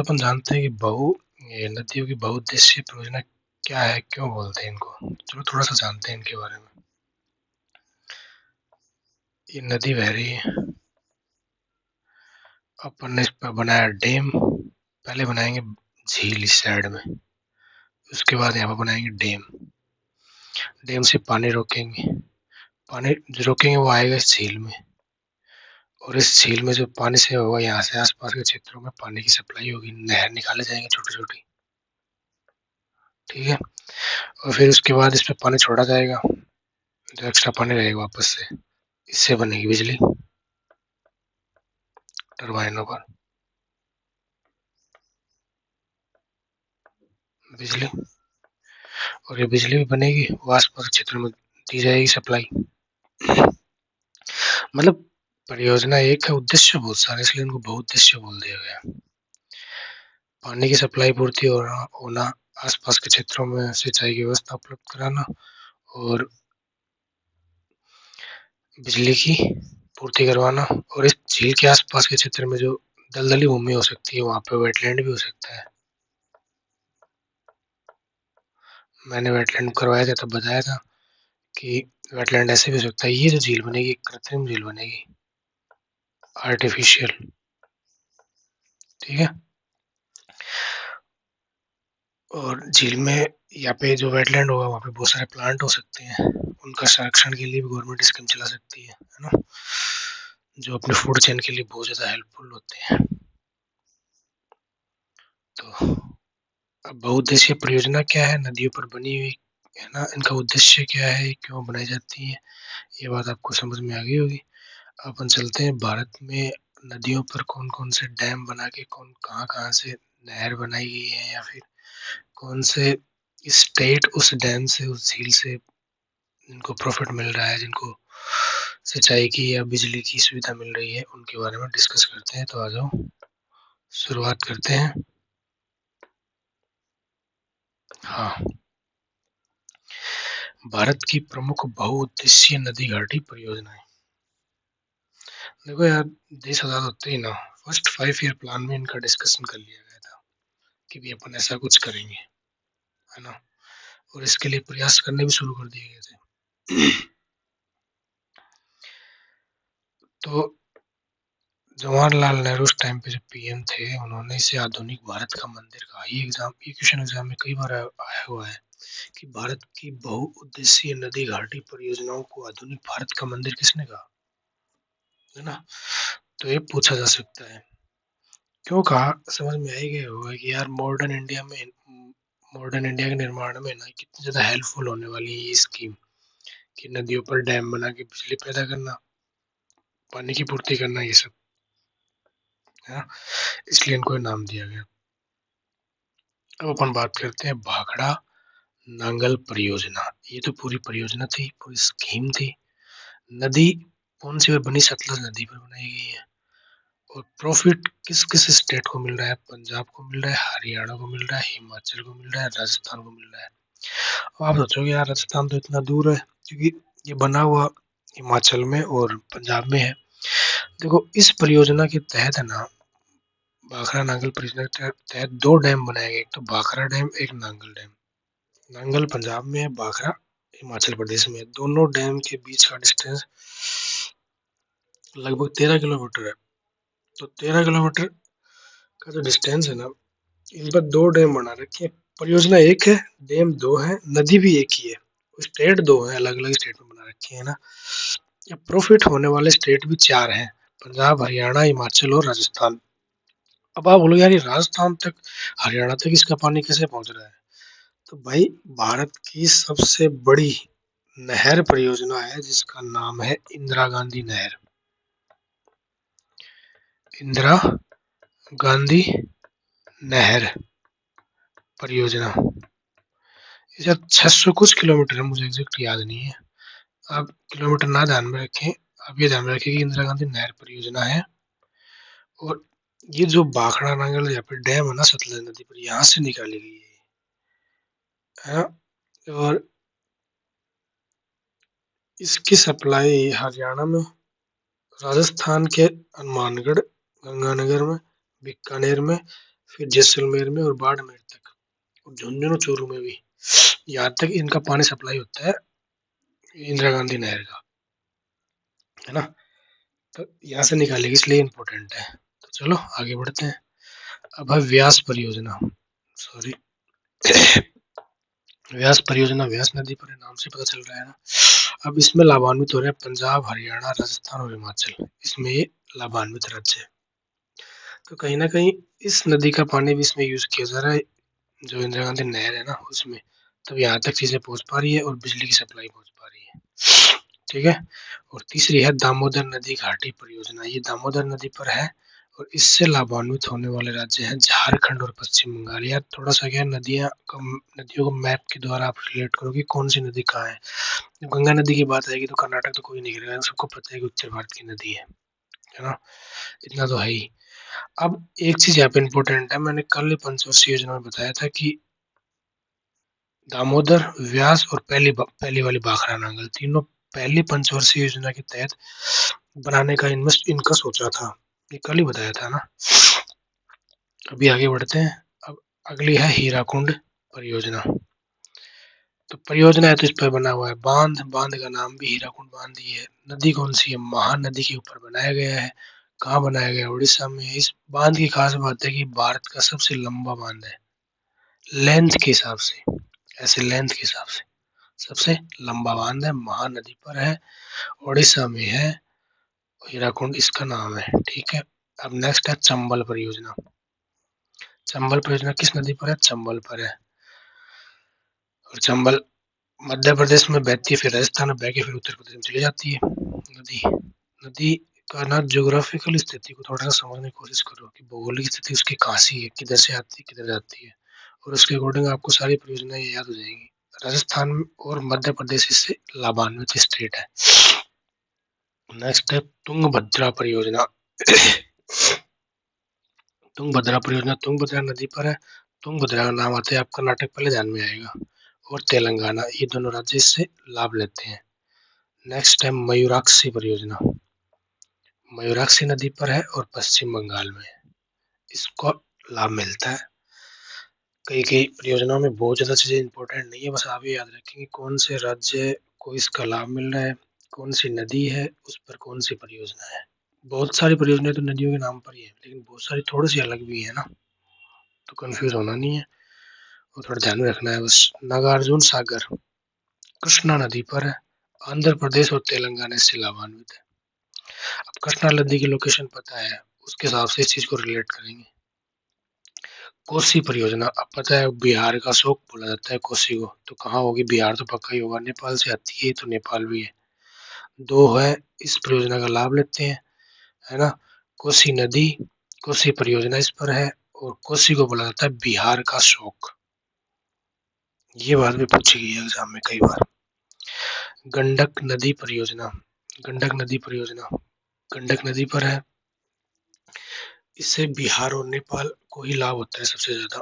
अपन जानते हैं कि ये नदियों की बहुउद्देशीय परियोजना क्या है, क्यों बोलते हैं इनको? चलो थोड़ा सा जानते हैं इनके बारे में। ये नदी बह रही है, अपन ने इस पर बनाया डैम। पहले बनाएंगे झील इस साइड में, उसके बाद यहाँ पर बनाएंगे डैम। डैम से पानी रोकेंगे, पानी जो रोकेंगे वो आएगा इस झील में, और इस झील में जो पानी से होगा, यहाँ से आसपास के क्षेत्रों में पानी की सप्लाई होगी, नहर निकाले जाएंगे छोटी छोटी। ठीक है, और फिर उसके बाद इस पर पानी छोड़ा जाएगा, जो एक्स्ट्रा पानी रहेगा वापस से इससे बनेगी बिजली टरबाइनों पर। बिजली, और ये बिजली भी बनेगी, वो आसपास के क्षेत्रों में दी जाएगी सप्लाई। मतलब परियोजना एक है, उद्देश्य बहुत सारे, इसलिए इनको बहुउद्देश्य बोल दिया गया। पानी की सप्लाई पूर्ति होना, आसपास के क्षेत्रों में सिंचाई की व्यवस्था उपलब्ध कराना, और बिजली की पूर्ति करवाना। और इस झील के आसपास के क्षेत्र में जो दलदली भूमि हो सकती है, वहां पे वेटलैंड भी हो सकता है। मैंने वेटलैंड करवाया था तब बताया था कि वेटलैंड ऐसे भी हो सकता है। ये जो झील बनेगी, कृत्रिम झील बनेगी, आर्टिफिशियल। ठीक है, और झील में यहाँ पे जो वेटलैंड होगा, वहाँ पे बहुत सारे प्लांट हो सकते हैं, उनका संरक्षण के लिए भी गवर्नमेंट स्कीम चला सकती है ना, जो अपने फूड चेन के लिए बहुत ज्यादा हेल्पफुल होते हैं। तो अब बहुउद्देशीय परियोजना क्या है, नदियों पर बनी हुई है ना, इनका उद्देश्य क्या है, क्यों बनाई जाती है, ये बात आपको समझ में आ गई होगी। अपन चलते हैं भारत में नदियों पर कौन कौन से डैम बना के कौन कहाँ कहाँ से नहर बनाई गई है, या फिर कौन से स्टेट उस डैम से, उस झील से जिनको प्रॉफिट मिल रहा है, जिनको सिंचाई की या बिजली की सुविधा मिल रही है, उनके बारे में डिस्कस करते हैं। तो आ जाओ, शुरुआत करते हैं। हाँ, भारत की प्रमुख बहुउद्देशीय नदी घाटी परियोजनाएं। देखो यार, देश आजाद होते ही ना फर्स्ट 5 ईयर प्लान में इनका डिस्कशन कर लिया गया था कि भी अपन ऐसा कुछ करेंगे, है ना, और इसके लिए प्रयास करने भी शुरू कर दिए गए थे। तो जवाहरलाल नेहरू उस टाइम पे जो पीएम थे, उन्होंने इसे आधुनिक भारत का मंदिर कहा। ये क्वेश्चन एग्जाम में कई बार आया हुआ है कि भारत की बहुउद्देशीय नदी घाटी परियोजनाओं को आधुनिक भारत का मंदिर किसने कहा, है ना। तो ये पूछा जा सकता है, क्यों कहा, समझ में आ ही गया होगा कि यार मॉडर्न इंडिया के निर्माण में ना कितनी ज्यादा हेल्पफुल होने वाली है ये स्कीम, कि नदियों पर डैम बना के बिजली पैदा करना, पानी की पूर्ति करना, ये सब है ना, इसलिए इनको नाम दिया गया। अब अपन बात करते हैं भाखड़ा नांगल परियोजना। ये तो पूरी परियोजना थी, पूरी स्कीम थी। नदी कौन सी पर बनी, सतलज नदी पर बनाई गई है। और प्रॉफिट किस किस स्टेट को मिल रहा है, पंजाब को मिल रहा है, हरियाणा को मिल रहा है, हिमाचल को मिल रहा है, राजस्थान को मिल रहा है। अब आप सोचोगे यार राजस्थान तो इतना दूर है, क्योंकि ये बना हुआ हिमाचल में और पंजाब में है। देखो, इस परियोजना के तहत है ना, भाखड़ा नांगल परियोजना के तहत 2 डैम बनाए गए, एक तो भाखड़ा डैम, एक नांगल डैम। नांगल पंजाब में है, भाखड़ा हिमाचल प्रदेश में है। दोनों डैम के बीच का डिस्टेंस लगभग 13 किलोमीटर है। तो 13 किलोमीटर का जो डिस्टेंस है ना, इन पर 2 डैम बना रखे हैं। परियोजना एक है, डैम 2 है, नदी भी एक ही है, स्टेट 2 है, अलग अलग स्टेट में बना रखे हैं ना। या प्रॉफिट होने वाले स्टेट भी 4 हैं, पंजाब, हरियाणा, हिमाचल और राजस्थान। अब आप बोलोगे यार, ये राजस्थान तक, हरियाणा तक इसका पानी कैसे पहुंच रहा है? तो भाई, भारत की सबसे बड़ी नहर परियोजना है जिसका नाम है इंदिरा गांधी नहर। इंदिरा गांधी नहर परियोजना। ये 600 कुछ किलोमीटर है, मुझे एग्जैक्ट याद नहीं है। आप किलोमीटर ना ध्यान में रखें, आप ये ध्यान में रखें कि इंदिरा गांधी नहर परियोजना है। और ये जो भाखड़ा नांगल यहाँ पे डैम है ना, सतलज नदी पर, यहाँ से निकाली गई है ना। और इसकी सप्लाई हरियाणा में, राजस्थान के हनुमानगढ़, गंगानगर में, बीकानेर में, फिर जैसलमेर में और बाड़मेर तक, और झुंझुनू चूरू में भी। यहाँ तक इनका पानी सप्लाई होता है इंदिरा गांधी नहर का, है ना। तो यहाँ से निकालेगी, इसलिए इम्पोर्टेंट है। तो चलो आगे बढ़ते हैं। अब है व्यास परियोजना, सॉरी व्यास परियोजना व्यास नदी पर है, नाम से पता चल रहा है ना। अब इसमें लाभान्वित हो रहे हैं पंजाब, हरियाणा, राजस्थान और हिमाचल, इसमें ये लाभान्वित राज्य है। तो कहीं ना कहीं इस नदी का पानी भी इसमें यूज किया जा रहा है, जो इंदिरा गांधी नहर है ना उसमें। तब यहाँ तक चीजें पहुंच पा रही है और बिजली की सप्लाई पहुंच पा रही है, ठीक है। और तीसरी है दामोदर नदी घाटी परियोजना, ये दामोदर नदी पर है और इससे लाभान्वित होने वाले राज्य हैं झारखंड और पश्चिम बंगाल। यार थोड़ा सा क्या, नदियों को मैप के द्वारा आप रिलेट करो कि कौन सी नदी कहाँ है। जब गंगा नदी की बात आएगी तो कर्नाटक तो कोई नहीं करेगा, सबको पता है कि उत्तर भारत की नदी है ना। इतना तो है ही। अब एक चीज यहाँ पे इम्पोर्टेंट है, मैंने कल पंचवर्षीय योजना में बताया था कि दामोदर, व्यास और पहली वाली भाखड़ा नांगल, तीनों पहली पंचवर्षीय योजना के तहत बनाने का इनका सोचा था, ये कल ही बताया था ना। अभी आगे बढ़ते हैं। अब अगली है हीराकुंड परियोजना। तो परियोजना है तो इस पर बना हुआ है बांध, बांध का नाम भी हीराकुंड बांध ही है। नदी कौन सी है, महानदी के ऊपर बनाया गया है। कहाँ बनाया गया है, उड़ीसा में। इस बांध की खास बात है कि भारत का सबसे लंबा बांध है, लेंथ के हिसाब से, ऐसे लेंथ के हिसाब से सबसे लंबा बांध है, महानदी पर है, उड़ीसा में है, हीराकुंड इसका नाम है, ठीक है। अब नेक्स्ट है चंबल परियोजना। चंबल परियोजना किस नदी पर है, चंबल पर है। और चंबल मध्य प्रदेश में बहती है, फिर राजस्थान में बह के फिर उत्तर प्रदेश में चली जाती है नदी। नदी का ना ज्योग्राफिकल स्थिति को थोड़ा सा समझने की कोशिश करो कि भौगोलिक स्थिति उसकी कहाँ सी है, किधर से आती है किधर जाती है, और उसके अकॉर्डिंग आपको सारी परियोजनाएं याद हो जाएंगी। राजस्थान और मध्य प्रदेश इससे लाभान्वित स्टेट है। नेक्स्ट है तुंगभद्रा परियोजना। तुंगभद्रा परियोजना तुंगभद्रा नदी पर है। तुंगभद्रा का नाम आते ही आप कर्नाटक पहले ध्यान में आएगा, और तेलंगाना, ये दोनों राज्य इससे लाभ लेते हैं। नेक्स्ट है मयूराक्षी परियोजना। मयूराक्षी नदी पर है और पश्चिम बंगाल में इसको लाभ मिलता है। कई कई परियोजनाओं में बहुत ज्यादा चीजें इंपॉर्टेंट नहीं है, बस आप ये याद रखेंगे कौन से राज्य को इसका लाभ मिल रहा है, कौन सी नदी है, उस पर कौन सी परियोजना है। बहुत सारी परियोजनाएं तो नदियों के नाम पर ही है, लेकिन बहुत सारी थोड़ी सी अलग भी है ना, तो कंफ्यूज होना नहीं है, वो थोड़ा ध्यान में रखना है बस। नागार्जुन सागर कृष्णा नदी पर है, आंध्र प्रदेश और तेलंगाना इससे लाभान्वित है। अब कृष्णा नदी की लोकेशन पता है, उसके हिसाब से इस चीज को रिलेट करेंगे। कोसी परियोजना, अब पता है बिहार का शोक बोला जाता है कोसी को, तो कहाँ होगी, बिहार तो पक्का ही होगा, नेपाल से आती है तो नेपाल भी है। दो है इस परियोजना का लाभ लेते हैं, है ना। कोसी नदी, कोसी परियोजना इस पर है, और कोसी को बोला जाता है बिहार का शोक। ये बात भी पूछी गई है एग्जाम में कई बार। गंडक नदी परियोजना, गंडक नदी परियोजना गंडक नदी पर है, इससे बिहार और नेपाल को ही लाभ होता है सबसे ज्यादा,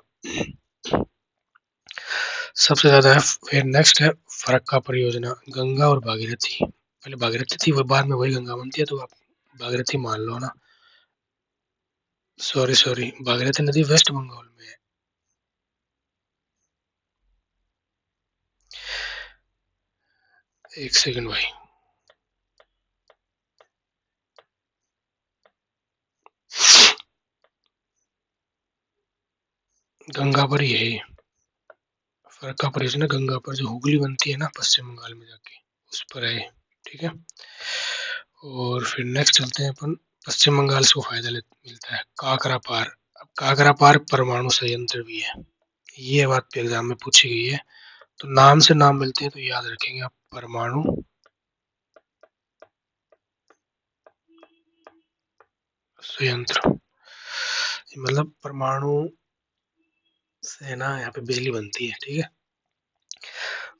सबसे ज्यादा है। फिर नेक्स्ट है फरक्का परियोजना, गंगा और भागीरथी, पहले भागीरथी थी वो, बाद में वही गंगा बनती है, तो आप भागीरथी मान लो ना। सॉरी सॉरी, भागीरथी नदी वेस्ट बंगाल में है। एक सेकंड भाई, गंगा पर ही है। फरक्का परियोजना गंगा पर, जो हुगली बनती है ना पश्चिम बंगाल में जाके, उस पर है, ठीक है। और फिर नेक्स्ट चलते हैं अपन, पश्चिम बंगाल से फायदा मिलता है काकरा पार। अब काकरा पार परमाणु संयंत्र भी है, ये बात पे एग्जाम में पूछी गई है, तो नाम से नाम मिलते हैं तो याद रखेंगे आप, परमाणु संयंत्र, मतलब परमाणु से ना यहाँ पे बिजली बनती है, ठीक है।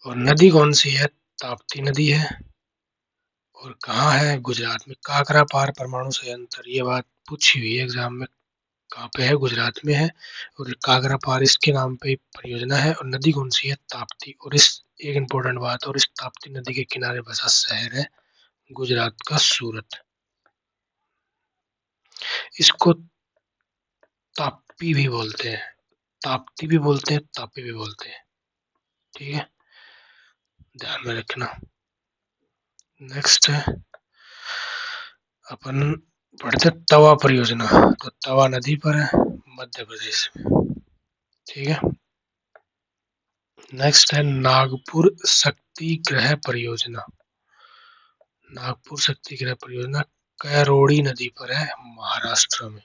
और नदी कौन सी है, ताप्ती नदी है, और कहाँ है, गुजरात में। काकरा पार परमाणु संयंत्र, ये बात पूछी हुई है एग्जाम में, कहाँ पे है, गुजरात में है। और काकरा पार इसके नाम पे परियोजना है, और नदी कौन सी है, ताप्ती। और इस एक इम्पोर्टेंट बात, और इस ताप्ती नदी के किनारे बसा शहर है गुजरात का सूरत। इसको ताप तापी भी बोलते हैं, ताप्ती भी बोलते हैं, तापी भी बोलते हैं। ठीक है, ध्यान में रखना। नेक्स्ट है अपन पढ़ते तवा परियोजना। तो तवा नदी पर है, मध्य प्रदेश में। ठीक है, नेक्स्ट है नागपुर शक्ति ग्रह परियोजना। नागपुर शक्ति ग्रह परियोजना कैरोड़ी नदी पर है, महाराष्ट्र में।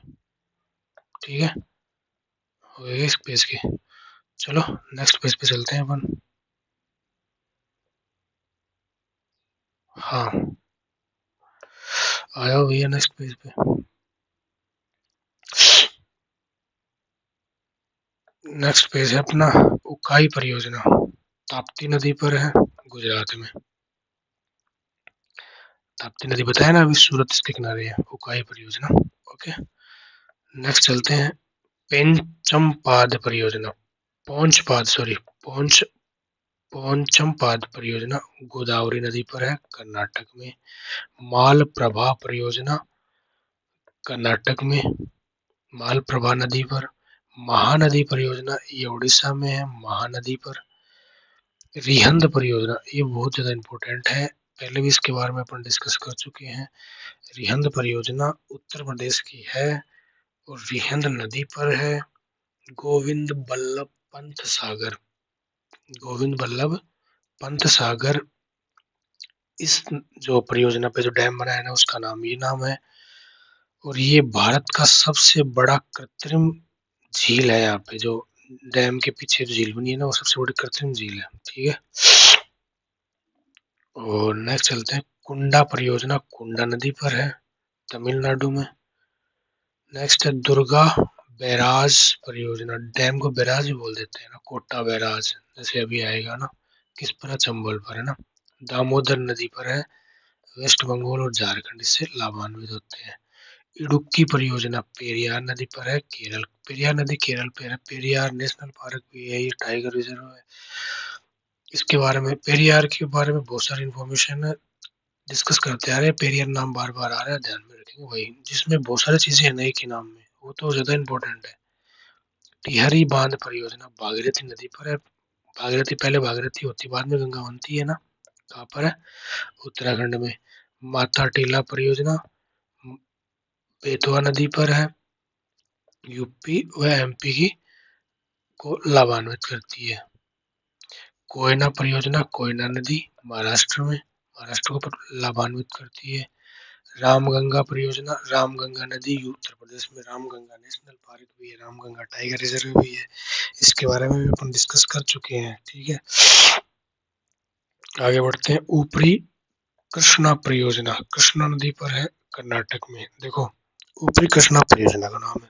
ठीक है, हो गए इस पेज के। चलो नेक्स्ट पेज पे चलते हैं अपन। हाँ, आया भैया नेक्स्ट पेज पे। नेक्स्ट पेज है अपना उकाई परियोजना। ताप्ती नदी पर है, गुजरात में। ताप्ती नदी बताया ना अभी, सूरत इसके किनारे है, उकाई परियोजना। ओके, नेक्स्ट चलते हैं पेंचमपाद परियोजना। पौंचपाद सॉरी पौंच पौंचमपाद परियोजना गोदावरी नदी पर है, कर्नाटक में। मालप्रभा परियोजना कर्नाटक में, मालप्रभा नदी पर। महानदी परियोजना ये उड़ीसा में है, महानदी पर। रिहंद परियोजना ये बहुत ज्यादा इंपॉर्टेंट है, पहले भी इसके बारे में अपन डिस्कस कर चुके हैं। रिहंद परियोजना उत्तर प्रदेश की है और रिहंद नदी पर है। गोविंद बल्लभ पंत सागर, गोविंद बल्लभ पंत सागर इस जो परियोजना पे जो डैम बना है ना, उसका नाम ये नाम है। और ये भारत का सबसे बड़ा कृत्रिम झील है। यहाँ पे जो डैम के पीछे जो झील बनी है ना, वो सबसे बड़ी कृत्रिम झील है। ठीक है, और नेक्स्ट चलते हैं कुंडा परियोजना, कुंडा नदी पर है, तमिलनाडु में। नेक्स्ट है दुर्गा बैराज परियोजना। डैम को बैराज भी बोल देते हैं ना, कोटा बैराज, जैसे अभी आएगा ना। किस पर है, चंबल पर है ना। दामोदर नदी पर है, वेस्ट बंगाल और झारखंड इससे लाभान्वित होते हैं। इडुक्की परियोजना पेरियार नदी पर है, केरल। पेरियार नदी केरल पे है। पेरियार नेशनल पार्क भी है, ये टाइगर रिजर्व है। इसके बारे में, पेरियार के बारे में बहुत सारी इंफॉर्मेशन है, डिस्कस करते आ रहे हैं। पेरियार नाम बार बार आ रहा है, ध्यान में रखेंगे। वही जिसमें बहुत सारी चीजें हैं नए के नाम में, वो तो ज्यादा इंपॉर्टेंट है। टिहरी बांध परियोजना भागीरथी नदी पर है। भागीरथी पहले भागीरथी होती, बाद में गंगा बनती है ना। कहाँ पर है, उत्तराखंड में। माता टीला परियोजना बेतवा नदी पर है, यूपी व एमपी की को लाभान्वित करती है। कोयना परियोजना कोयना नदी महाराष्ट्र में, महाराष्ट्र को लाभान्वित करती है। रामगंगा परियोजना रामगंगा नदी उत्तर प्रदेश में। रामगंगा नेशनल पार्क भी है, रामगंगा टाइगर रिजर्व भी है, इसके बारे में भी अपन डिस्कस कर चुके हैं। ठीक है, आगे बढ़ते हैं। ऊपरी कृष्णा परियोजना कृष्णा नदी पर है, कर्नाटक में। देखो, ऊपरी कृष्णा परियोजना का नाम है,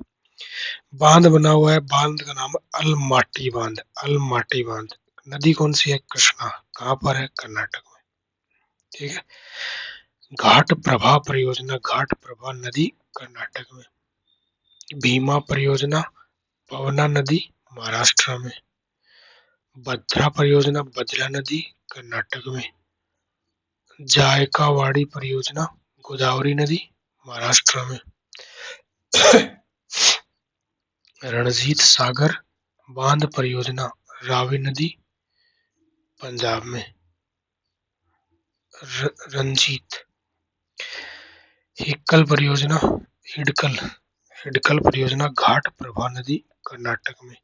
बांध बना हुआ है, बांध का नाम अलमाटी बांध। अलमाटी बांध, नदी कौन सी है, कृष्णा। कहाँ पर है, कर्नाटक में। ठीक है, घाट प्रभा परियोजना घाट प्रभा नदी कर्नाटक में। भीमा परियोजना पवना नदी महाराष्ट्र में। भद्रा परियोजना भद्रा नदी कर्नाटक में। जायकावाड़ी परियोजना गोदावरी नदी महाराष्ट्र में। रणजीत सागर बांध परियोजना रावी नदी पंजाब में। रंजीत हिक्कल परियोजना हिडकल हिडकल परियोजना घाट प्रभा नदी कर्नाटक में।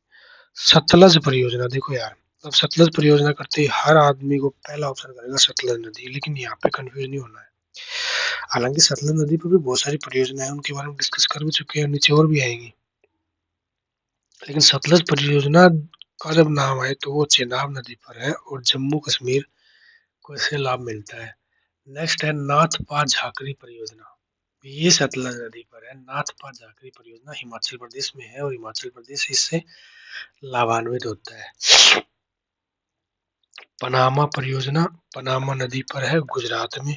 सतलज परियोजना, देखो यार, अब सतलज परियोजना करते ही हर आदमी को पहला ऑप्शन करेगा सतलज नदी, लेकिन यहाँ पे कंफ्यूज नहीं होना है। हालांकि सतलज नदी पर भी बहुत सारी परियोजना है, उनके बारे में डिस्कस कर भी चुके हैं, नीचे और भी आएंगी। लेकिन सतलज परियोजना का जब नाम आए तो वो चेनाब नदी पर है और जम्मू कश्मीर को इससे लाभ मिलता है। नेक्स्ट है नाथपा झाकरी परियोजना, ये सतलज नदी पर है। नाथपा झाकरी परियोजना हिमाचल प्रदेश में है और हिमाचल प्रदेश इससे लाभान्वित होता है। पनामा परियोजना पनामा नदी पर है, गुजरात में,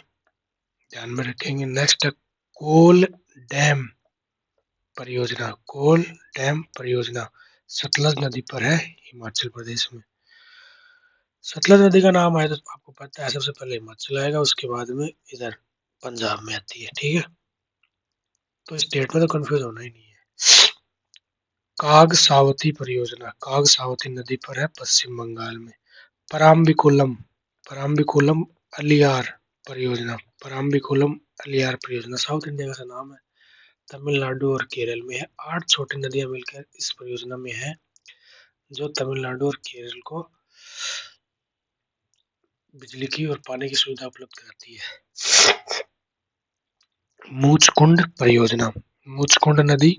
ध्यान में रखेंगे। नेक्स्ट है कोल डैम परियोजना। कोल डैम परियोजना सतलज नदी पर है, हिमाचल प्रदेश में। सतलज नदी का नाम आया तो आपको पता है सबसे पहले हिमाचल आएगा, उसके बाद में इधर पंजाब में आती है। ठीक है, तो स्टेट में तो कंफ्यूज होना ही नहीं है। कागसावती परियोजना काग सावती नदी पर है पश्चिम बंगाल में। पराम्बिकुलम पराम्बिकुलम अलियार परियोजना पराम्बिकुलम अलियार परियोजना साउथ इंडिया का सा नाम है। तमिलनाडु और केरल में है। 8 छोटी नदियां मिलकर इस परियोजना में है, जो तमिलनाडु और केरल को बिजली की और पानी की सुविधा उपलब्ध कराती है। मूचकुंड परियोजना मूचकुंड नदी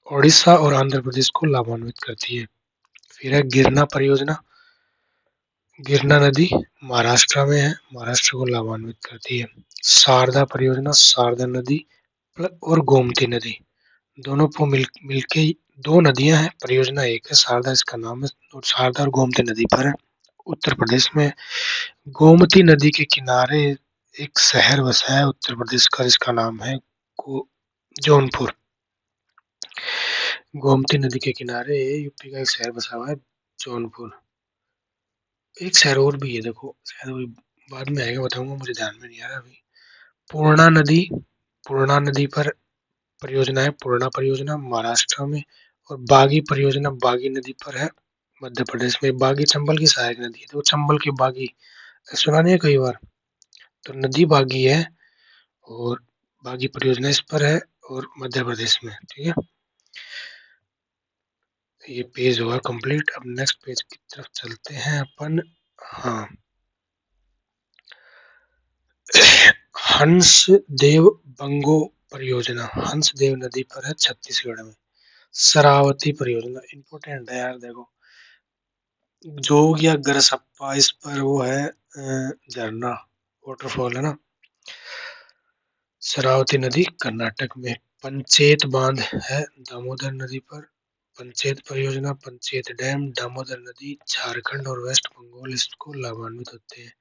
ओडिशा और आंध्र प्रदेश को लाभान्वित करती है। फिर है गिरना परियोजना। गिरना नदी महाराष्ट्र में है, महाराष्ट्र को लाभान्वित करती है। शारदा परियोजना शारदा नदी और गोमती नदी दोनों को मिलके दो नदियां हैं, परियोजना एक है, शारदा इसका नाम है, और शारदा और गोमती नदी पर है। उत्तर प्रदेश में गोमती नदी के किनारे एक शहर बसा है उत्तर प्रदेश का, जिसका नाम है जौनपुर। गोमती नदी के किनारे यूपी का एक शहर बसा हुआ है जौनपुर। एक शहर और भी है, देखो शायद वही बाद में आएगा, बताऊंगा, मुझे ध्यान में नहीं आ रहा अभी। पूर्णा नदी पूर्णा नदी पर परियोजना है, पूर्णा परियोजना महाराष्ट्र में। और बागी परियोजना बागी नदी पर है मध्य प्रदेश में। बागी चंबल की सहायक नदी है, तो चंबल की बागी सुना नहीं है कई बार, तो नदी बागी है और बागी परियोजना इस पर है और मध्य प्रदेश में। ठीक है, ये पेज हुआ कंप्लीट। अब नेक्स्ट पेज की तरफ चलते हैं अपन। हाँ, हंस देव बंगो परियोजना हंस देव नदी पर है छत्तीसगढ़ में। शरावती परियोजना इंपॉर्टेंट है यार, देखो जोग या गरसप्पा इस पर वो है झरना, वाटरफॉल है ना। शरावती नदी कर्नाटक में। पंचेत बांध है दामोदर नदी पर। पंचेत परियोजना पंचेत डैम दामोदर नदी झारखंड और वेस्ट बंगाल इसको लाभान्वित होते हैं।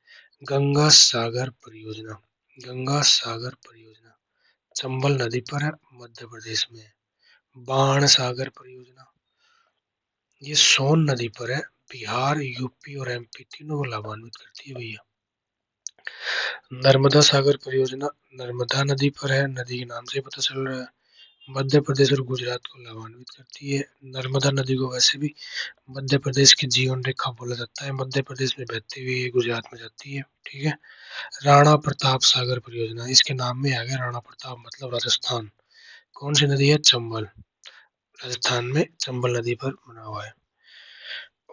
गंगा सागर परियोजना गंगा सागर परियोजना चंबल नदी पर है, मध्य प्रदेश में है। बाण सागर परियोजना ये सोन नदी पर है, बिहार यूपी और एमपी तीनों को लाभान्वित करती है भैया। नर्मदा सागर परियोजना नर्मदा नदी पर है, नदी के नाम से ही पता चल रहा है, मध्य प्रदेश और गुजरात को लाभान्वित करती है। नर्मदा नदी को वैसे भी मध्य प्रदेश की जीवन रेखा बोला जाता है, मध्य प्रदेश में बहती हुई गुजरात में जाती है। ठीक है। राणा प्रताप सागर परियोजना इसके नाम में आ गया, राणा प्रताप मतलब राजस्थान। कौन सी नदी है? चंबल, राजस्थान में चंबल नदी पर बना हुआ है।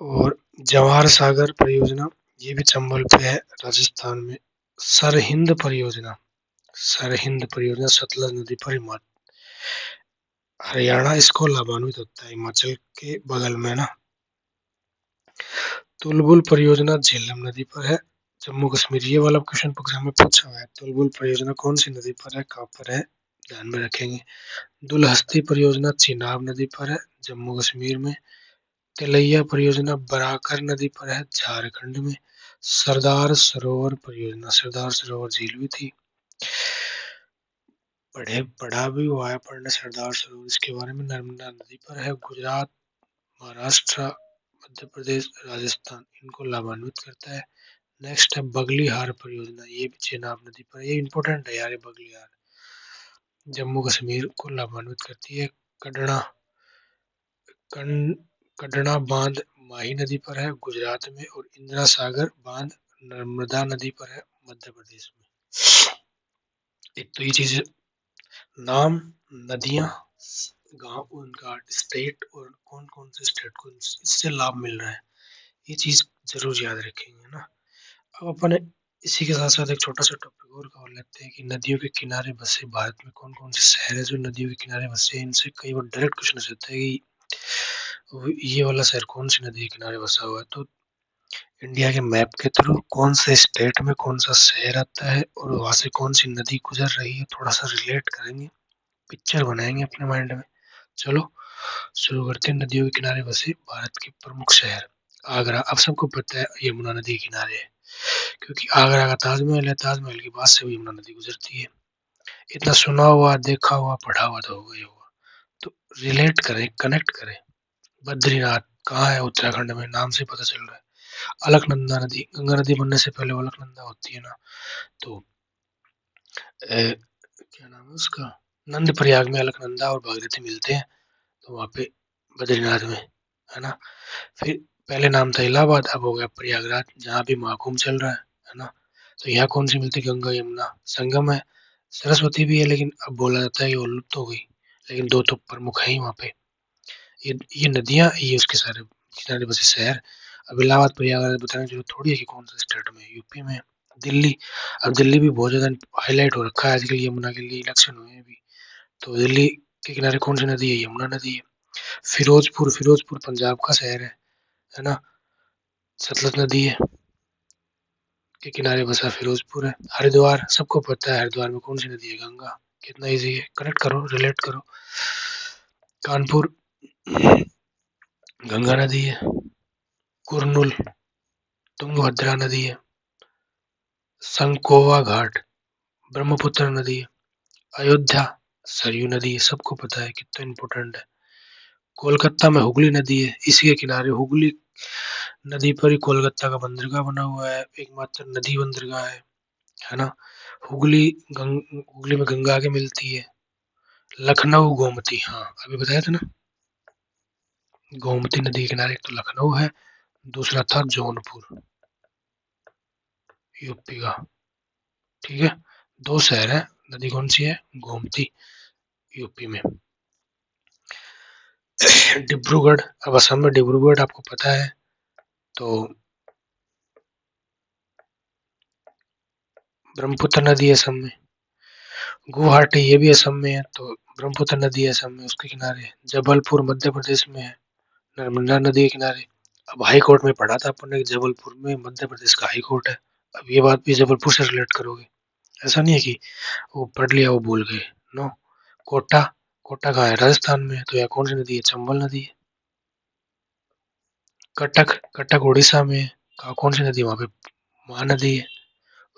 और जवाहर सागर परियोजना ये भी चंबल पे है, राजस्थान में। सरहिंद परियोजना सरहिंद परियोजना सतलज नदी पर हरियाणा इसको लाभान्वित होता है, हिमाचल के बगल में ना। तुलबुल परियोजना झेलम नदी पर है, जम्मू कश्मीर। ये वाला क्वेश्चन एग्जाम में पूछा हुआ है, तुलबुल परियोजना कौन सी नदी पर है, कहाँ पर है, ध्यान में रखेंगे। दुलहस्ती परियोजना चिनाब नदी पर है, जम्मू कश्मीर में। तिलैया परियोजना बराकर नदी पर है, झारखंड में। सरदार सरोवर परियोजना सरदार सरोवर झील भी थी, पढ़ा भी हुआ है पढ़ने सरदार सरोवर इसके बारे में, नर्मदा नदी पर है। गुजरात महाराष्ट्र मध्य प्रदेश राजस्थान इनको लाभान्वित करता है। नेक्स्ट है बगलीहार परियोजना, ये भी चेनाब नदी पर, ये इंपॉर्टेंट है यार, ये बगलीहार जम्मू कश्मीर को लाभान्वित करती है। कडना कडना बांध माही नदी पर है गुजरात में, और इंदिरा सागर बांध नर्मदा नदी पर है मध्य प्रदेश में। एक तो ये चीज, नाम, नदियां, गांव, उनका स्टेट और कौन कौन से स्टेट को इससे लाभ मिल रहा है, ये चीज जरूर याद रखेंगे ना। अब अपन इसी के साथ साथ एक छोटा सा टॉपिक और कवर लेते हैं कि नदियों के किनारे बसे भारत में कौन कौन से शहर है जो नदियों के किनारे बसे हैं। इनसे कई बार डायरेक्ट क्वेश्चन हो जाता है कि ये वाला शहर कौन सी नदी के किनारे बसा हुआ है, तो इंडिया के मैप के थ्रू कौन से स्टेट में कौन सा शहर आता है और वहां से कौन सी नदी गुजर रही है, थोड़ा सा रिलेट करेंगे, पिक्चर बनाएंगे अपने माइंड में। चलो शुरू करते हैं। नदियों के किनारे बसे भारत के प्रमुख शहर। आगरा, अब सबको पता है यमुना नदी के किनारे है, क्योंकि आगरा का ताजमहल है, ताजमहल के पास से भी यमुना नदी गुजरती है। इतना सुना हुआ देखा हुआ पढ़ा हुआ तो होगा ही होगा, तो रिलेट करें, कनेक्ट करें। बद्रीनाथ कहाँ है? उत्तराखंड में, नाम से पता चल रहा है। अलकनंदा नदी, गंगा नदी बनने से पहले वो अलकनंदा होती है ना, तो क्या नाम है उसका, नंद प्रयाग में अलकनंदा और भागीरथी मिलते हैं, तो वहाँ पे बद्रीनाथ में, है ना। फिर पहले नाम था इलाहाबाद, अब हो गया प्रयागराज, जहाँ भी महाकुंभ चल रहा है ना। तो यहाँ कौन सी मिलती, गंगा यमुना संगम है। सरस्वती भी है, लेकिन अब बोला जाता है कि वो लुप्त हो गई, लेकिन दो तो प्रमुख है ही वहाँ पे। ये नदियाँ, ये उसके सारे किनारे बसे शहर। अब इलाहाबाद प्रयागराज बताने की जरूरत थोड़ी है कि कौन सा स्टेट में है, यूपी में है। दिल्ली, अब दिल्ली भी बहुत ज्यादा हाईलाइट हो रखा है आजकल, यमुना के लिए इलेक्शन हुए हैं अभी। तो दिल्ली के किनारे कौन सी नदी है, यमुना नदी है। फिरोजपुर, फिरोजपुर पंजाब का शहर है ना। सतलज नदी है के किनारे बसा फिरोजपुर है। हरिद्वार, सबको पता है हरिद्वार में कौन सी नदी है, गंगा। कितना इजी है, कनेक्ट करो, रिलेट करो। कानपुर, गंगा नदी है। कुरनूल, तुंगभद्रा नदी है। संकोवा घाट, ब्रह्मपुत्र नदी है। अयोध्या, सरयू नदी है, सबको पता है कितना इंपॉर्टेंट है। कोलकाता में हुगली नदी है, इसी के किनारे हुगली नदी पर ही कोलकाता का बंदरगाह बना हुआ है, एकमात्र नदी बंदरगाह है ना। हुगली, हुगली में गंगा आके मिलती है। लखनऊ, गोमती, हाँ अभी बताया था ना, गोमती नदी के किनारे एक तो लखनऊ है, दूसरा था जौनपुर, यूपी का। ठीक है, दो शहर है। नदी कौन सी है, गोमती, यूपी में। डिब्रूगढ़, अब असम में डिब्रूगढ़ आपको पता है। तो ब्रह्मपुत्र नदी है असम में। गुवाहाटी, ये भी असम में है, तो ब्रह्मपुत्र नदी है असम में, उसके किनारे। जबलपुर मध्य प्रदेश में है, नर्मदा नदी के किनारे। अब हाई कोर्ट में पढ़ा था अपन ने कि जबलपुर में मध्य प्रदेश का हाई कोर्ट है। अब ये बात भी जबलपुर से रिलेट करोगे, ऐसा नहीं है कि वो पढ़ लिया वो भूल गए, नो। कोटा, कोटा कहाँ है, राजस्थान में है, तो यहाँ कौन सी नदी है, चंबल नदी है। कटक, कटक उड़ीसा में है, कौन सी नदी है वहाँ पे, महानदी है,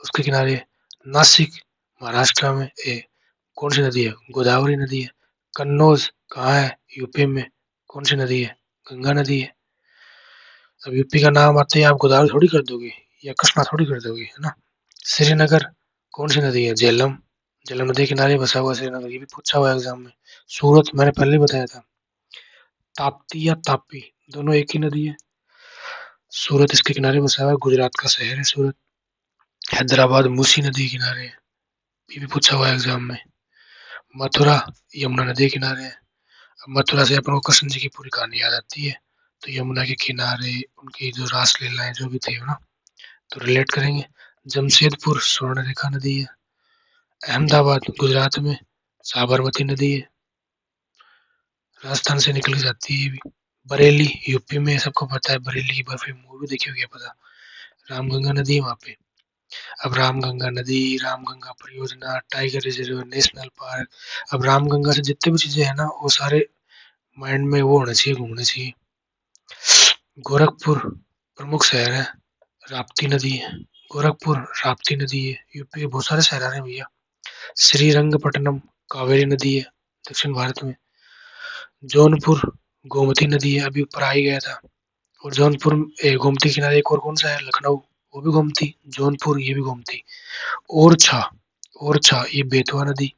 उसके किनारे। नासिक, महाराष्ट्र में है, कौन सी नदी है, गोदावरी नदी है। कन्नौज कहाँ है, यूपी में, कौन सी नदी है, गंगा नदी है। अब यूपी का नाम आते ही आप गोदावरी थोड़ी कर दोगे, या कृष्णा थोड़ी कर दोगे, है ना। श्रीनगर, कौन सी नदी है, झेलम, झेलम नदी के किनारे बसा हुआ श्रीनगर, ये भी पूछा हुआ है एग्जाम में। सूरत, मैंने पहले ही बताया था। ताप्ती या तापी, दोनों एक ही नदी है। सूरत इसके किनारे बसा हुआ है, गुजरात का शहर है सूरत। हैदराबाद मूसी नदी के किनारे है, ये भी पूछा हुआ है एग्जाम में। मथुरा, यमुना नदी के किनारे है। अब मथुरा से अपन को कृष्ण जी की पूरी कहानी याद आती है, तो यमुना के किनारे उनकी जो रास लीलाएं जो भी थी ना, तो रिलेट करेंगे। जमशेदपुर, स्वर्ण रेखा नदी है। अहमदाबाद, गुजरात में साबरमती नदी है, राजस्थान से निकल के जाती है ये भी। बरेली, यूपी में, सबको पता है, बरेली की बर्फी, मूवी देखी होगी, पता। रामगंगा नदी है वहाँ पे। अब रामगंगा नदी, रामगंगा परियोजना, टाइगर रिजर्व, नेशनल पार्क। अब रामगंगा से जितने भी चीजें हैं ना, वो सारे माइंड में वो होना चाहिए, घूमने चाहिए। गोरखपुर, प्रमुख शहर है, राप्ती नदी है। गोरखपुर, राप्ती नदी है, यूपी के बहुत सारे शहर आ रहे हैं भैया। श्रीरंगपट्टनम, कावेरी नदी है, दक्षिण भारत में। जौनपुर, गोमती नदी है, अभी ऊपर आ ही गया था। और जौनपुर, गोमती किनारे एक और कौन सा है, लखनऊ, वो भी गोमती। जौनपुर, ये भी गोमती। ओरछा, ओरछा ये बेतवा नदी।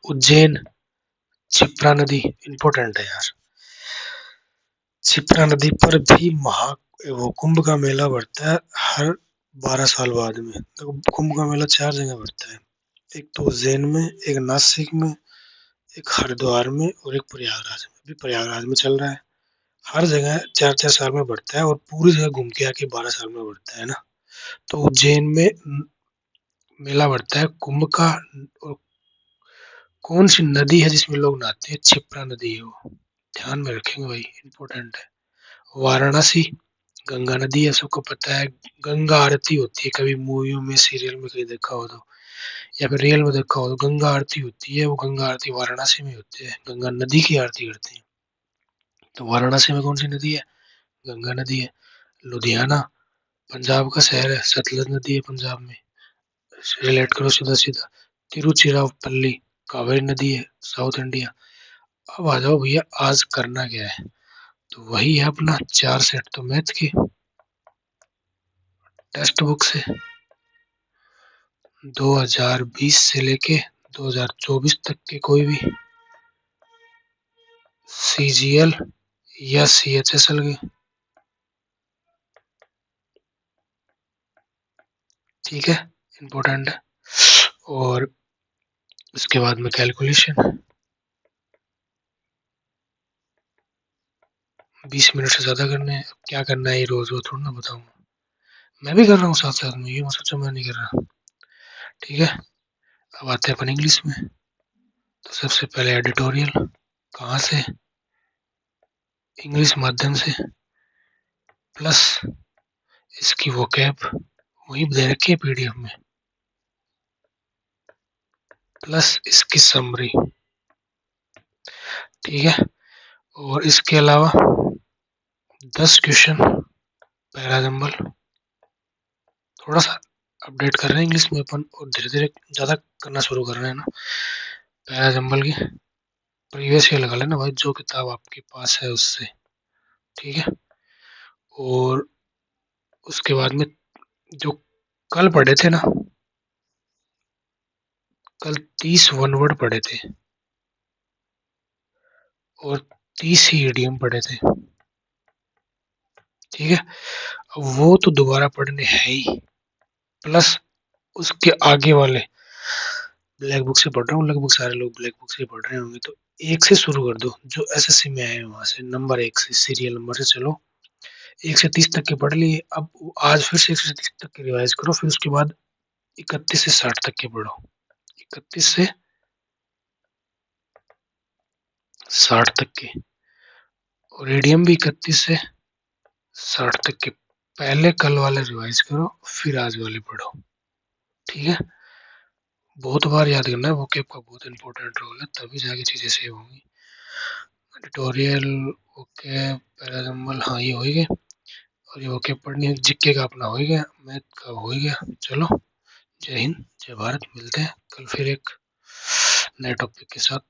उज्जैन, क्षिप्रा नदी, इंपॉर्टेंट है यार। क्षिप्रा नदी पर भी वो कुंभ का मेला बढ़ता है हर 12 साल बाद में। देखो, कुंभ का मेला 4 जगह बढ़ता है, एक तो उज्जैन में, एक नासिक में, एक हरिद्वार में, और एक प्रयागराज में। अभी प्रयागराज में चल रहा है। हर जगह 4 4 साल में बढ़ता है, और पूरी जगह घूम के आके 12 साल में बढ़ता है ना। तो उज्जैन में मेला बढ़ता है कुंभ का। और कौन सी नदी है जिसमें लोग नहाते हैं, क्षिप्रा नदी है वो, ध्यान में रखेंगे भाई, इंपॉर्टेंट है। वाराणसी, गंगा नदी है, सबको पता है। गंगा आरती होती है, कभी मूवियों में, सीरियल में कहीं देखा हो तो, या फिर रियल में देखा हो तो, गंगा आरती होती है, वो गंगा आरती वाराणसी में होती है, गंगा नदी की आरती करते हैं। तो वाराणसी में कौन सी नदी है, गंगा नदी है। लुधियाना, पंजाब का शहर है, सतलज नदी है पंजाब में, रिलेट करो सीधा सीधा। तिरुचिरापल्ली, कावेरी नदी है, साउथ इंडिया। अब आ जाओ भैया, आज करना क्या है, तो वही है अपना 4 सेट तो मैथ के टेक्स्ट बुक से, 2020 से लेके 2024 तक के कोई भी CGL या CHSL की, ठीक है, इम्पोर्टेंट है। और उसके बाद में कैलकुलेशन 20 मिनट से ज़्यादा करने हैं। क्या करना है ये रोज़ रोज़ थोड़ा ना बताऊंगा, मैं भी कर रहा हूँ साथ साथ में, ये मत सोचो मैं नहीं कर रहा, ठीक है। अब आते हैं अपन इंग्लिश में। तो सबसे पहले एडिटोरियल, कहाँ से, इंग्लिश माध्यम से, प्लस इसकी वोकैब वही दे रखी है PDF में, प्लस इसकी समरी, ठीक है। और इसके अलावा 10 क्वेश्चन पहला नंबर, थोड़ा सा अपडेट कर रहे हैं इंग्लिश में अपन, और धीरे धीरे ज़्यादा करना शुरू कर रहे हैं ना। पहला नंबर की प्रीवियस ईयर लगा लेना भाई, जो किताब आपके पास है उससे, ठीक है। और उसके बाद में जो कल पढ़े थे ना, कल 30 वन वर्ड पढ़े थे और 30 ही इडियम पढ़े थे, ठीक है। अब वो तो दोबारा पढ़ने हैं ही, प्लस उसके आगे वाले ब्लैक बुक से पढ़ रहा हूँ, लगभग सारे लोग ब्लैक बुक से पढ़ रहे होंगे, तो एक से शुरू कर दो, जो SSC में आए वहां से नंबर 1 से, सीरियल नंबर से चलो, 1 से 30 तक के पढ़ लिए। अब आज फिर से 1 से 30 तक के रिवाइज करो, फिर उसके बाद 31 से 60 तक के पढ़ो, 31 से 60 तक के, और ईडीएम भी 31 से 60 तक के। पहले कल वाले रिवाइज करो, फिर आज वाले पढ़ो, ठीक है। बहुत बार याद करना है, वोकैब का बहुत इंपॉर्टेंट रोल है, तभी जाके चीजें सेव होंगी। एडिटोरियल, वोकैब, पैराजम्बल, हाँ ये हो ही गए। और ये वोकैब पढ़नी है, जीके का अपना हो ही गया, मैथ का हो ही गया। चलो, जय हिंद, जय भारत, मिलते हैं कल फिर एक नए टॉपिक के साथ।